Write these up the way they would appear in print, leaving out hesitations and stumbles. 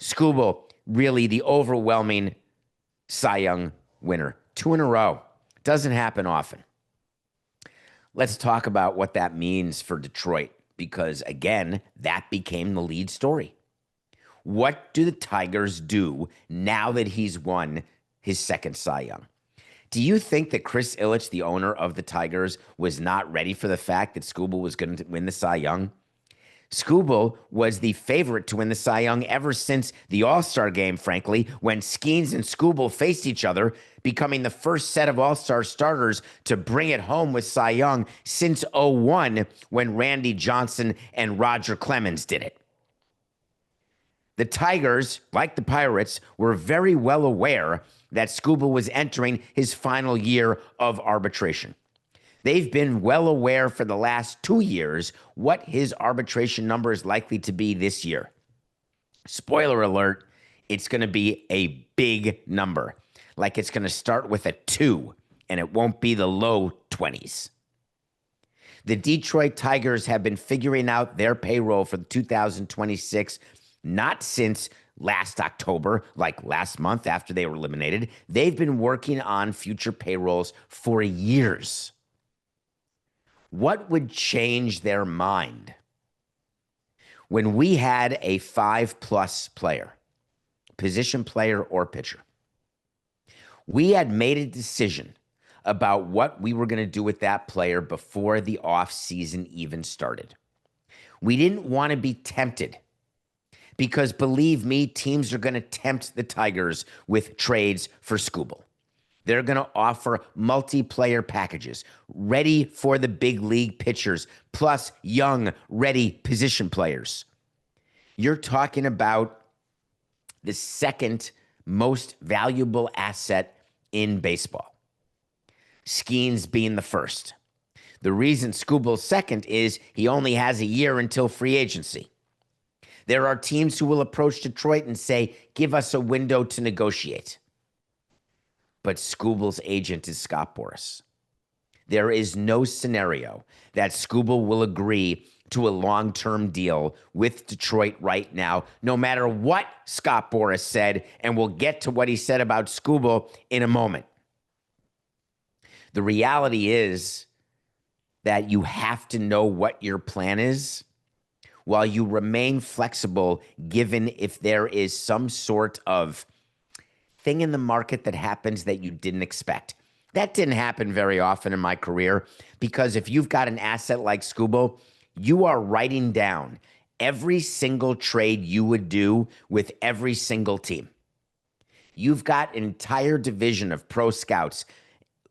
Skubal, really the overwhelming Cy Young winner. 2 in a row. Doesn't happen often. Let's talk about what that means for Detroit, because again, that became the lead story. What do the Tigers do now that he's won his second Cy Young? Do you think that Chris Ilitch, the owner of the Tigers, was not ready for the fact that Skubal was going to win the Cy Young? Skubal was the favorite to win the Cy Young ever since the All-Star game, frankly, when Skeens and Skubal faced each other, becoming the first set of All-Star starters to bring it home with Cy Young since 2001, when Randy Johnson and Roger Clemens did it. The Tigers, like the Pirates, were very well aware that Skubal was entering his final year of arbitration. They've been well aware for the last 2 years what his arbitration number is likely to be this year. Spoiler alert, it's going to be a big number. Like it's going to start with a 2, and it won't be the low 20s. The Detroit Tigers have been figuring out their payroll for 2026 not since last October, like last month after they were eliminated. They've been working on future payrolls for years. What would change their mind? When we had a 5+ player, position player or pitcher, we had made a decision about what we were going to do with that player before the offseason even started. We didn't want to be tempted, because believe me, teams are going to tempt the Tigers with trades for Skubal. They're going to offer multiplayer packages ready for the big league pitchers, plus young, ready position players. You're talking about the second most valuable asset in baseball, Skeens being the first. The reason Skubal's second is he only has a year until free agency. There are teams who will approach Detroit and say, give us a window to negotiate. But Skubal's agent is Scott Boras. There is no scenario that Skubal will agree to a long-term deal with Detroit right now, no matter what Scott Boras said, and we'll get to what he said about Skubal in a moment. The reality is that you have to know what your plan is while you remain flexible, given if there is some sort of thing in the market that happens that you didn't expect. That didn't happen very often in my career, because if you've got an asset like Skubal, you are writing down every single trade you would do with every single team. You've got an entire division of pro scouts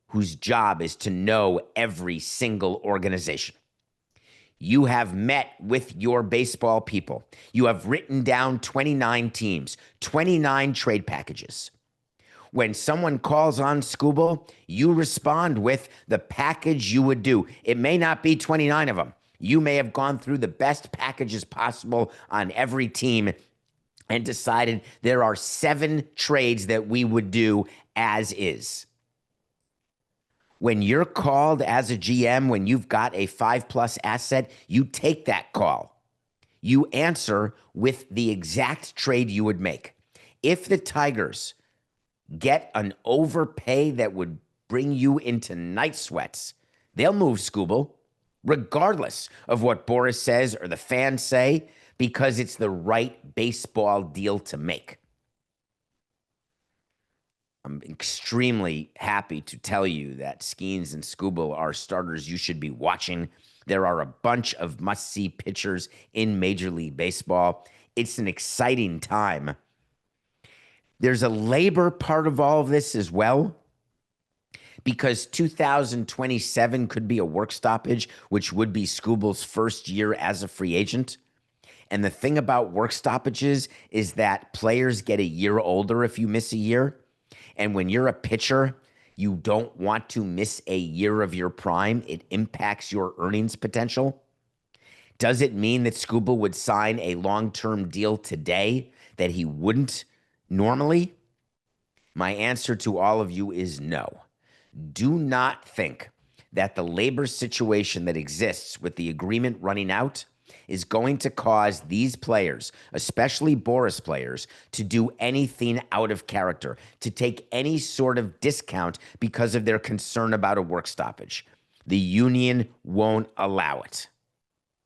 whose job is to know every single organization. You have met with your baseball people. You have written down 29 teams, 29 trade packages. When someone calls on Skubal, you respond with the package you would do. It may not be 29 of them. You may have gone through the best packages possible on every team and decided there are 7 trades that we would do as is. When you're called as a GM, when you've got a 5+ asset, you take that call. You answer with the exact trade you would make. If the Tigers get an overpay that would bring you into night sweats, they'll move Skubal, regardless of what Boras says or the fans say, because it's the right baseball deal to make. I'm extremely happy to tell you that Skeens and Skubal are starters you should be watching. There are a bunch of must-see pitchers in Major League Baseball. It's an exciting time. There's a labor part of all of this as well, because 2027 could be a work stoppage, which would be Skubal's first year as a free agent. And the thing about work stoppages is that players get a year older if you miss a year. And when you're a pitcher, you don't want to miss a year of your prime. It impacts your earnings potential. Does it mean that Skubal would sign a long-term deal today that he wouldn't normally? My answer to all of you is no. Do not think that the labor situation that exists with the agreement running out is going to cause these players, especially Boris players, to do anything out of character, to take any sort of discount because of their concern about a work stoppage. The union won't allow it.